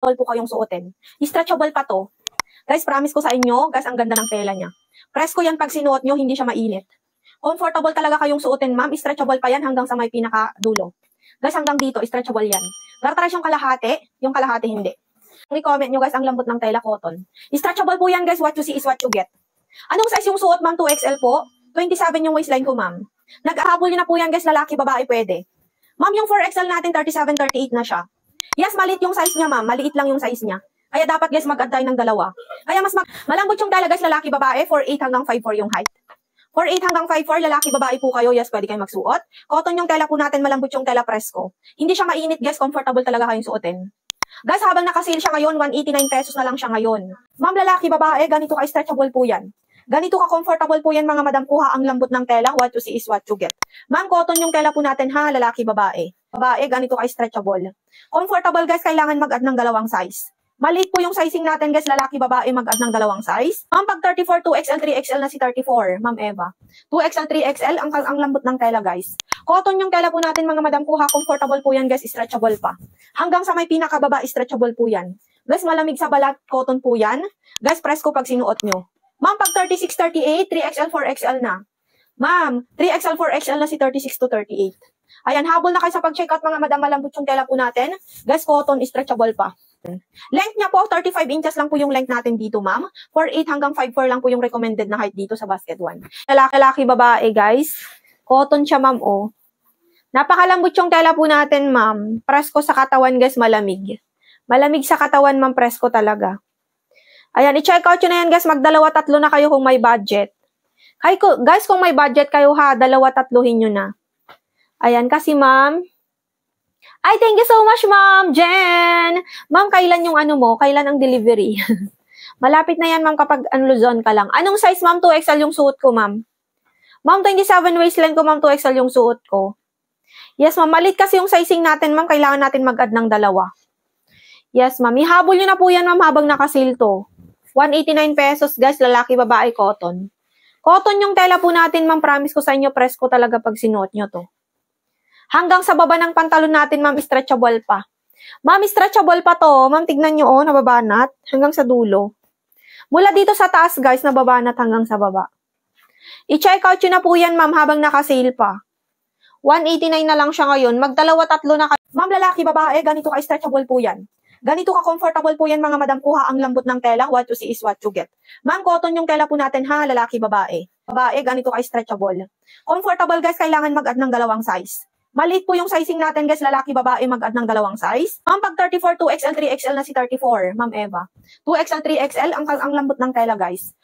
po kayong suotin. Stretchable pa to. Guys, promise ko sa inyo, guys, ang ganda ng tela niya. Presko yan pag sinuot nyo, hindi siya mainit. Comfortable talaga kayong suotin, ma'am. Stretchable pa yan hanggang sa may pinakadulo. Guys, hanggang dito, stretchable yan. Gartras yung kalahati hindi. I-comment nyo, guys, ang lambot ng tela cotton. Stretchable po yan, guys. What you see is what you get. Anong size yung suot, ma'am? 2XL po? 27 yung waistline ko, ma'am. Nag-ahabol na po yan, guys. Lalaki, babae, pwede. Ma'am, yung 4XL natin, 37, 38 na siya. Yes, maliit yung size niya, ma'am. Maliit lang yung size niya. Kaya dapat, guys, mag-add tayo ng dalawa. Kaya malambot yung tela, guys, lalaki, babae. 4'8 hanggang 5'4 yung height. 4'8 hanggang 5'4, lalaki, babae po kayo. Yes, pwede kayong magsuot. Cotton yung tela po natin, malambot yung tela presko. Hindi siya mainit, guys. Comfortable talaga kayong suotin. Guys, habang naka-sale siya ngayon, 189 pesos na lang siya ngayon. Ma'am, lalaki, babae, ganito ka-stretchable po yan. Ganito ka-comfortable po yan, mga madam. Kuha ang lambot ng tela. What you see is what you get. Ma'am, cotton yung tela po natin, ha? Lalaki, babae. Babae, ganito ka-stretchable. Comfortable, guys, kailangan mag-add ng dalawang size. Maliit po yung sizing natin, guys, lalaki, babae, mag-add ng dalawang size. Ma'am, pag 34, 2XL, 3XL na si 34, Ma'am Eva. 2XL, 3XL, ang lambot ng tela, guys. Cotton yung tela po natin, mga madam, kuha. Comfortable po yan, guys, stretchable pa. Hanggang sa may pinakababa, stretchable po yan. Guys, malamig sa balat, cotton po yan. Guys, presko pag sinuot nyo. Ma'am, pag 36, 38, 3XL, 4XL na. Ma'am, 3XL, 4XL na si 36 to 38. Ayan, habol na kayo sa pag-check out, mga madam, malambot yung tela po natin. Guys, cotton, stretchable pa. Length niya po, 35 inches lang po yung length natin dito, ma'am. 4'8 hanggang 5'4 lang po yung recommended na height dito sa basket 1. Lalaki, babae, guys. Cotton siya, ma'am, oh. Napakalambot yung tela po natin, ma'am. Presko sa katawan, guys, malamig. Malamig sa katawan, ma'am, presko talaga. Ayan, i-check out yun na yan, guys. Magdalawa, tatlo na kayo kung may budget. Guys, kung may budget kayo, ha, dalawa, tatluhin nyo na. Ayan, kasi, ma'am. Ay, thank you so much, Ma'am Jen. Ma'am, kailan yung ano mo? Kailan ang delivery? Malapit na yan, ma'am, kapag Luzon ka lang. Anong size, ma'am? 2XL yung suot ko, ma'am. Ma'am, 27 waistline ko, ma'am. 2XL yung suot ko. Yes, ma'am. Malit kasi yung sizing natin, ma'am. Kailangan natin mag-add ng dalawa. Yes, ma'am. Ihabol nyo na po yan, ma'am, habang nakasil to. 189 pesos, guys. Lalaki, babae, cotton. Cotton yung tela po natin, ma'am. Promise ko sa inyo, presko talaga pag sinuot nyo to. Hanggang sa baba ng pantalon natin, ma'am, stretchable pa. Ma'am, stretchable pa to. Ma'am, tignan nyo, oh, nababanat. Hanggang sa dulo. Mula dito sa taas, guys, nababanat hanggang sa baba. I-check out yun na po yan, ma'am, habang naka-sale pa. 189 na lang siya ngayon. Magdalawa, tatlo na kayo. Ma'am, lalaki, babae, ganito ka-stretchable po yan. Ganito ka-comfortable po yan, mga madam. Kuha ang lambot ng tela. What you see is what you get. Ma'am, cotton yung tela po natin, ha? Lalaki, babae. Babae, ganito ka-stretchable. Comfortable, guys, kailangan mag-add ng dalawang size. Maliit po yung sizing natin, guys. Lalaki, babae, mag-add ng dalawang size. Ma'am, pag 34, 2XL, 3XL na si 34, Ma'am Eva. 2XL, 3XL, ang lambot ng tela, guys.